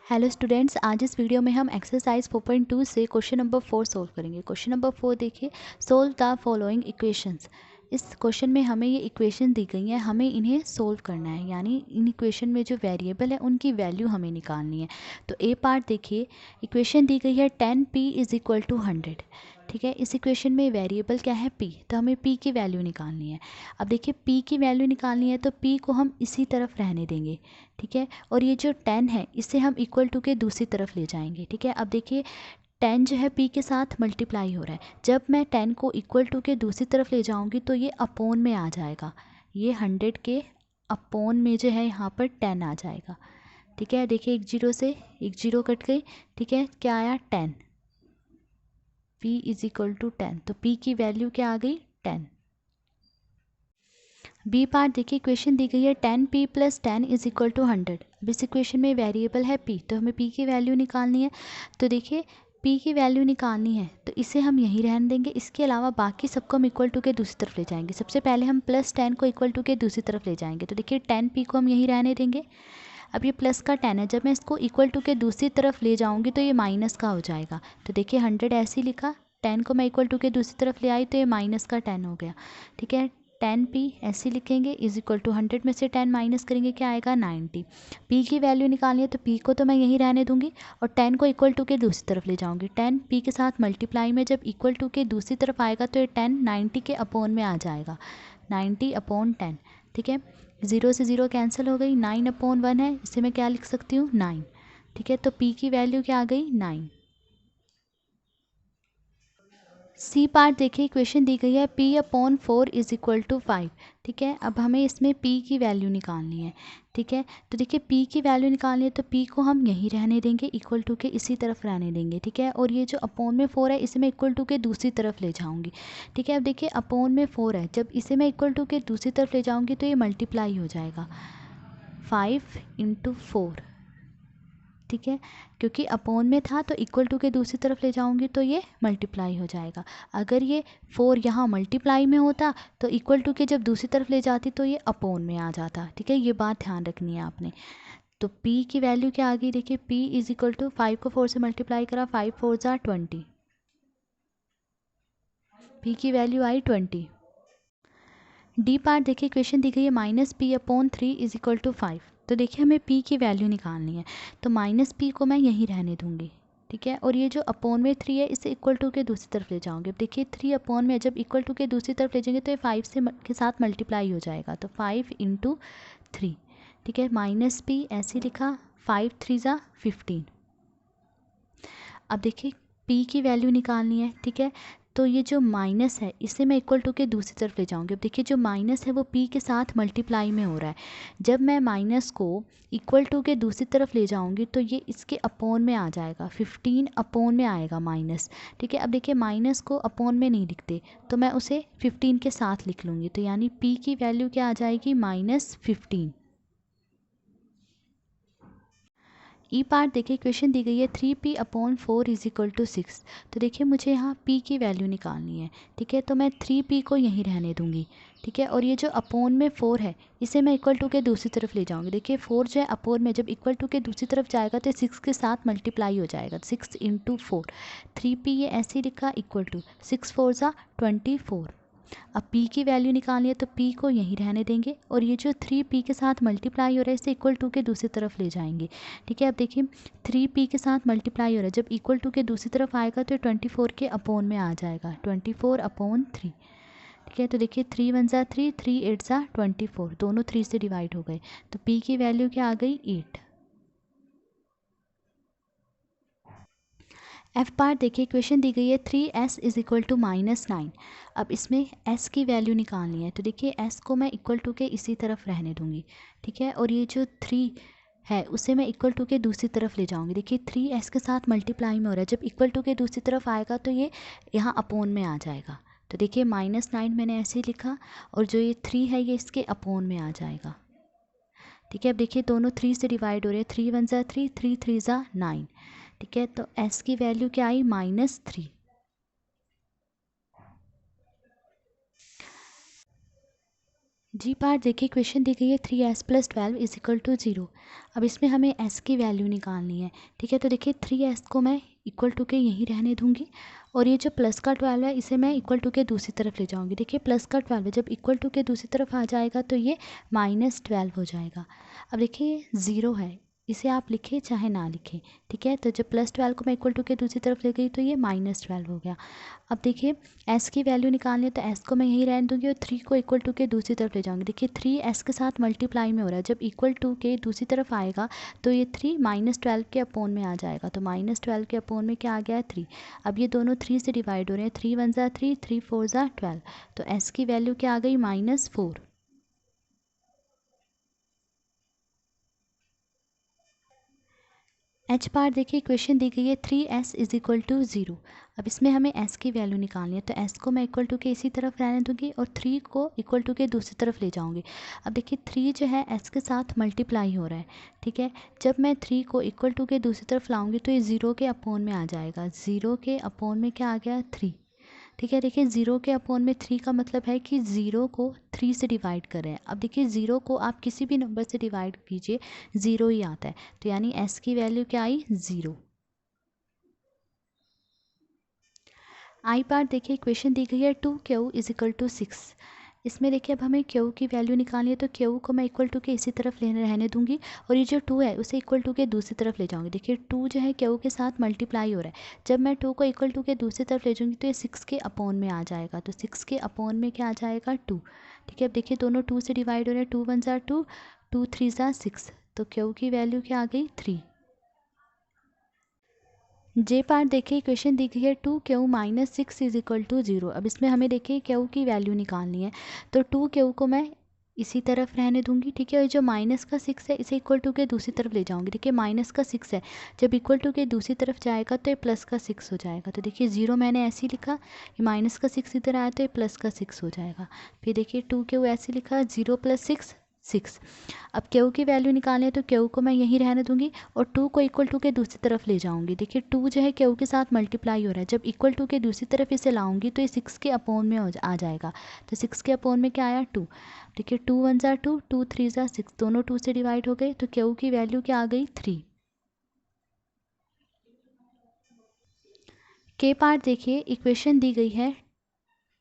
Hello students, आज इस video में हम एक्सरसाइज 4.2 से क्वेश्चन नंबर 4 सॉल्व करेंगे। क्वेश्चन नंबर 4 देखिए, सोल्व द फॉलोइंग इक्वेशंस। इस क्वेश्चन में हमें ये इक्वेशन दी गई है, हमें इन्हें सोल्व करना है, यानी इन इक्वेशन में जो वेरिएबल है उनकी वैल्यू हमें निकालनी है। तो ए पार्ट देखिए, इक्वेशन दी गई है 10p इज़ इक्वल टू 100। ठीक है, इस इक्वेशन में वेरिएबल क्या है p, तो हमें p की वैल्यू निकालनी है। अब देखिए p की वैल्यू निकालनी है तो p को हम इसी तरफ रहने देंगे। ठीक है, और ये जो 10 है इसे हम इक्वल टू के दूसरी तरफ ले जाएंगे। ठीक है, अब देखिए 10 जो है p के साथ मल्टीप्लाई हो रहा है। जब मैं 10 को इक्वल टू के दूसरी तरफ ले जाऊंगी तो ये अपोन में आ जाएगा, ये 100 के अपोन में जो है यहाँ पर 10 आ जाएगा। ठीक है, देखिए एक जीरो से एक जीरो कट गई। ठीक है, क्या आया 10, p इज इक्वल टू 10, तो p की वैल्यू क्या आ गई 10। बी पार्ट देखिए, इक्वेशन दी गई है 10p plus 10 is equal to 100। अब इस इक्वेशन में वेरिएबल है p, तो हमें p की वैल्यू निकालनी है। तो देखिए p की वैल्यू निकालनी है तो इसे हम यहीं रहने देंगे, इसके अलावा बाकी सबको हम इक्वल टू के दूसरी तरफ ले जाएंगे। सबसे पहले हम प्लस 10 को इक्वल टू के दूसरी तरफ ले जाएंगे, तो देखिए 10p को हम यहीं रहने देंगे। अब ये प्लस का 10 है, जब मैं इसको इक्वल टू के दूसरी तरफ ले जाऊंगी तो ये माइनस का हो जाएगा। तो देखिए 100 ऐसे ही लिखा, 10 को मैं इक्वल टू के दूसरी तरफ ले आई तो ये माइनस का 10 हो गया। ठीक है, 10p ऐसे लिखेंगे इज इक्वल टू 100 में से 10 माइनस करेंगे, क्या आएगा 90। p की वैल्यू निकालनी है तो p को तो मैं यहीं रहने दूंगी और 10 को इक्वल टू के दूसरी तरफ ले जाऊंगी। 10 p के साथ मल्टीप्लाई में जब इक्वल टू के दूसरी तरफ आएगा तो ये 10 90 के अपोन में आ जाएगा, 90 अपॉन 10। ठीक है, ज़ीरो से ज़ीरो कैंसिल हो गई, 9 अपॉन 1 है, इसे मैं क्या लिख सकती हूँ 9। ठीक है, तो p की वैल्यू क्या आ गई 9। सी पार्ट देखिए, इक्वेशन दी गई है p upon 4 is equal to 5। ठीक है, अब हमें इसमें p की वैल्यू निकालनी है। ठीक है, तो देखिए p की वैल्यू निकालनी है तो p को हम यहीं रहने देंगे, इक्वल टू के इसी तरफ रहने देंगे। ठीक है, और ये जो अपॉन में 4 है इसे मैं इक्वल टू के दूसरी तरफ ले जाऊंगी। ठीक है, अब देखिए अपॉन में 4 है, जब इसे मैं इक्वल टू के दूसरी तरफ ले जाऊंगी तो ये मल्टीप्लाई हो जाएगा 5 इंटू 4। ठीक है, क्योंकि अपॉन में था तो इक्वल टू के दूसरी तरफ ले जाऊंगी तो ये मल्टीप्लाई हो जाएगा। अगर ये 4 यहाँ मल्टीप्लाई में होता तो इक्वल टू के जब दूसरी तरफ ले जाती तो ये अपॉन में आ जाता। ठीक है, ये बात ध्यान रखनी है आपने। तो p की वैल्यू क्या आ गई, देखिए p इज इक्वल टू 5 को 4 से मल्टीप्लाई करा, 5 4 ज़ा 20, p की वैल्यू आई 20। डी पार्ट देखिए, इक्वेशन दी गई है minus P upon 3 is equal to 5। तो देखिए हमें p की वैल्यू निकालनी है, तो माइनस p को मैं यहीं रहने दूंगी। ठीक है, और ये जो अपॉन में 3 है इसे इक्वल टू के दूसरी तरफ ले जाऊंगे। अब देखिए 3 अपॉन में जब इक्वल टू के दूसरी तरफ ले जाएंगे तो ये 5 से के साथ मल्टीप्लाई हो जाएगा, तो 5 इंटू 3। ठीक है, माइनस p ऐसे लिखा, 5 3 ज़ा 15। अब देखिए p की वैल्यू निकालनी है। ठीक है, तो ये जो माइनस है इसे मैं इक्वल टू के दूसरी तरफ ले जाऊंगी। अब देखिए जो माइनस है वो p के साथ मल्टीप्लाई में हो रहा है, जब मैं माइनस को इक्वल टू के दूसरी तरफ ले जाऊंगी तो ये इसके अपोन में आ जाएगा, 15 अपोन में आएगा माइनस। ठीक है, अब देखिए माइनस को अपोन में नहीं लिखते तो मैं उसे 15 के साथ लिख लूँगी, तो यानी p की वैल्यू क्या आ जाएगी -15। ई पार्ट देखिए, क्वेश्चन दी गई है 3p upon 4 is equal to 6। तो देखिए मुझे यहाँ p की वैल्यू निकालनी है। ठीक है, तो मैं 3p को यहीं रहने दूंगी। ठीक है, और ये जो अपॉन में 4 है इसे मैं इक्वल टू के दूसरी तरफ ले जाऊंगी। देखिए 4 जो है अपॉन में जब इक्वल टू के दूसरी तरफ जाएगा तो 6 के साथ मल्टीप्लाई हो जाएगा, 6 इंटू 4। 3p ये ऐसे ही लिखा, इक्वल टू 6 4 ज़ा 24। अब p की वैल्यू निकालनी है तो p को यहीं रहने देंगे, और ये जो 3p के साथ मल्टीप्लाई हो रहा है इसे इक्वल टू के दूसरी तरफ ले जाएंगे। ठीक है, अब देखिए 3p के साथ मल्टीप्लाई हो रहा है, जब इक्वल टू के दूसरी तरफ आएगा तो 24 के अपोन में आ जाएगा, 24 अपॉन 3। ठीक है, तो देखिए 3 1 ज़ा 3, 3 8 ज़ा 24, दोनों 3 से डिवाइड हो गए, तो p की वैल्यू क्या आ गई 8। एफ पार्ट देखिए, इक्वेशन दी गई है 3s इज इक्वल टू -9। अब इसमें s की वैल्यू निकालनी है, तो देखिए s को मैं इक्वल टू के इसी तरफ रहने दूंगी। ठीक है, और ये जो 3 है उसे मैं इक्वल टू के दूसरी तरफ ले जाऊंगी। देखिए 3s के साथ मल्टीप्लाई में हो रहा है, जब इक्वल टू के दूसरी तरफ आएगा तो ये यहाँ अपोन में आ जाएगा। तो देखिए -9 मैंने ऐसे ही लिखा, और जो ये 3 है ये इसके अपोन में आ जाएगा। ठीक है, अब देखिए दोनों 3 से डिवाइड हो रहे हैं, 3 1 ज़ा 3, 3 3 ज़ा 9। ठीक है, तो s की वैल्यू क्या आई -3। जी पार्ट देखिए क्वेश्चन दी गई है 3s + 12 = 0। अब इसमें हमें s की वैल्यू निकालनी है। ठीक है, तो देखिए 3s को मैं इक्वल टू के यहीं रहने दूंगी और ये जो प्लस का 12 है इसे मैं इक्वल टू के दूसरी तरफ ले जाऊंगी। देखिए प्लस का 12 जब इक्वल टू के दूसरी तरफ आ जाएगा तो ये -12 हो जाएगा। अब देखिए 0 है, इसे आप लिखें चाहे ना लिखें। ठीक है, तो जब +12 को मैं इक्वल टू के दूसरी तरफ ले गई तो ये -12 हो गया। अब देखिए s की वैल्यू निकालनी है तो s को मैं यहीं रहने दूंगी और 3 को इक्वल टू के दूसरी तरफ ले जाऊंगी। देखिए 3 s के साथ मल्टीप्लाई में हो रहा है, जब इक्वल टू के दूसरी तरफ आएगा तो ये 3 -12 के अपोन में आ जाएगा। तो -12 के अपोन में क्या आ गया है 3। अब ये दोनों 3 से डिवाइड हो रहे हैं, 3 × 1 = 3, 3 × 4 = 12। तो s की वैल्यू क्या आ गई -4। एच पार्ट देखिए क्वेश्चन दी गई है 3s = 0। अब इसमें हमें s की वैल्यू निकालनी है तो s को मैं इक्वल टू के इसी तरफ रहने दूंगी और 3 को इक्वल टू के दूसरी तरफ ले जाऊंगी। अब देखिए 3 जो है s के साथ मल्टीप्लाई हो रहा है। ठीक है, जब मैं 3 को इक्वल टू के दूसरी तरफ लाऊंगी तो ये 0 के अपोन में आ जाएगा। 0 के अपोन में क्या आ गया 3। ठीक है, देखिए 0 के अपोन में 3 का मतलब है कि 0 को 3 से डिवाइड कर रहे हैं। अब देखिए 0 को आप किसी भी नंबर से डिवाइड कीजिए 0 ही आता है। तो यानी s की वैल्यू क्या आई 0। आई पार्ट देखिए क्वेश्चन दी गई है 2q = 6। इसमें देखिए अब हमें q की वैल्यू निकालनी है तो q को मैं इक्वल टू के इसी तरफ लेने रहने दूंगी और ये जो 2 है उसे इक्वल टू के दूसरी तरफ ले जाऊंगी। देखिए 2 जो है q के साथ मल्टीप्लाई हो रहा है, जब मैं 2 को इक्वल टू के दूसरी तरफ ले जाऊंगी तो ये 6 के अपोन में आ जाएगा। तो 6 के अपोन में क्या आ जाएगा 2। ठीक है, अब देखिए दोनों 2 से डिवाइड हो रहे हैं, 2 × 1 = 2, 2 × 3 = 6। तो q की वैल्यू क्या आ गई 3। जे पार्ट देखिए क्वेश्चन दी गई है 2q - 6 = 0। अब इसमें हमें देखिए q की वैल्यू निकालनी है तो 2q को मैं इसी तरफ रहने दूंगी। ठीक है, और जो -6 है इसे इक्वल टू के दूसरी तरफ ले जाऊंगी। देखिए -6 है, जब इक्वल टू के दूसरी तरफ जाएगा तो ये +6 हो जाएगा। तो देखिए 0 मैंने ऐसे ही लिखा, ये -6 इधर आया तो ये +6 हो जाएगा। फिर देखिए 2q ऐसे लिखा 0 + 6 6। अब q की वैल्यू निकालनी है तो q को मैं यहीं रहने दूंगी और 2 को इक्वल टू के दूसरी तरफ ले जाऊंगी। देखिए 2 जो है q के साथ मल्टीप्लाई हो रहा है, जब इक्वल टू के दूसरी तरफ इसे लाऊंगी तो ये 6 के अपोन में आ जाएगा। तो 6 के अपोन में क्या आया 2। देखिए 2 × 1 = 2, 2 × 3 = 6, दोनों 2 से डिवाइड हो गए तो q की वैल्यू क्या आ गई 3। के पार्ट देखिए इक्वेशन दी गई है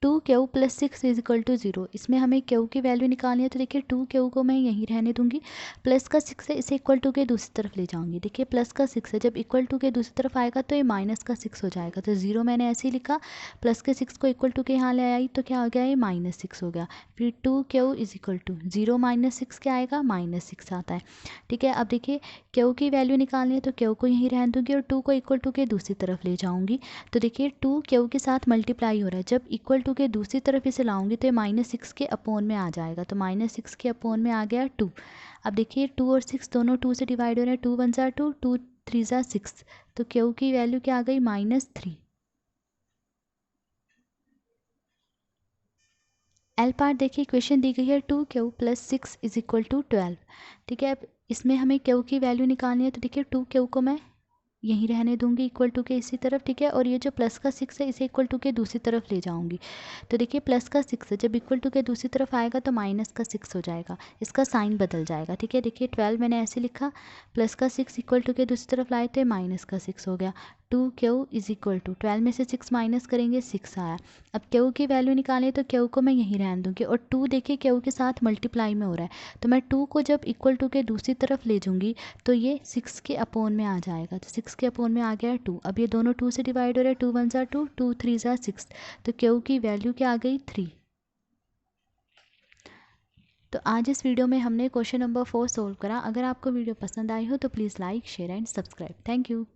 2q + 6 = 0। इसमें हमें q की वैल्यू निकालनी है तो देखिए 2q को मैं यहीं रहने दूंगी, प्लस का 6 है इसे इक्वल टू के दूसरी तरफ ले जाऊंगी। देखिए प्लस का 6 है, जब इक्वल टू के दूसरी तरफ आएगा तो ये -6 हो जाएगा। तो 0 मैंने ऐसे ही लिखा, प्लस के 6 को इक्वल टू के यहाँ ले आई तो क्या हो गया ये -6 हो गया। फिर 2q = 0 - 6 क्या आएगा -6 आता है। ठीक है, अब देखिए q की वैल्यू निकालनी है तो q को यहीं रहने दूंगी और 2 को इक्वल टू के दूसरी तरफ ले जाऊंगी। तो देखिए 2 q के साथ मल्टीप्लाई हो रहा है, जब इक्वल टू के दूसरी तरफ इसे लाऊंगी तो ये -6 के अपोन में आ जाएगा। तो -6 के अपोन में आ गया 2। अब देखिए 2 और 6 दोनों 2 से डिवाइड हो रहे हैं, 2 × 1 = 2, 2 × 3 = 6। तो q की वैल्यू क्या आ गई -3। एल पार्ट देखिए क्वेश्चन दी गई है 2q + 6 = 12। ठीक है, अब इसमें हमें q की वैल्यू निकालनी है तो देखिए 2q को मैं यहीं रहने दूंगी इक्वल टू के इसी तरफ। ठीक है, और ये जो प्लस का 6 है इसे इक्वल टू के दूसरी तरफ ले जाऊंगी। तो देखिए प्लस का 6 है, जब इक्वल टू के दूसरी तरफ आएगा तो -6 हो जाएगा, इसका साइन बदल जाएगा। ठीक है, देखिए 12 मैंने ऐसे लिखा, प्लस का 6 इक्वल टू के दूसरी तरफ लाए थे -6 हो गया। 2q = 12 में से 6 माइनस करेंगे 6 आया। अब q की वैल्यू निकालें तो q को मैं यहीं रहने दूंगी और 2 देखिए q के साथ मल्टीप्लाई में हो रहा है, तो मैं 2 को जब इक्वल टू के दूसरी तरफ ले जाऊंगी तो ये 6 के अपोन में आ जाएगा। तो 6 के अपोन में आ गया 2। अब ये दोनों 2 से डिवाइड हो रहे हैं, 2 × 1 = 2, 2 × 3 = 6। तो q की वैल्यू क्या आ गई 3। तो आज इस वीडियो में हमने क्वेश्चन नंबर 4 सोल्व करा। अगर आपको वीडियो पसंद आई हो तो please like, share and subscribe. Thank you.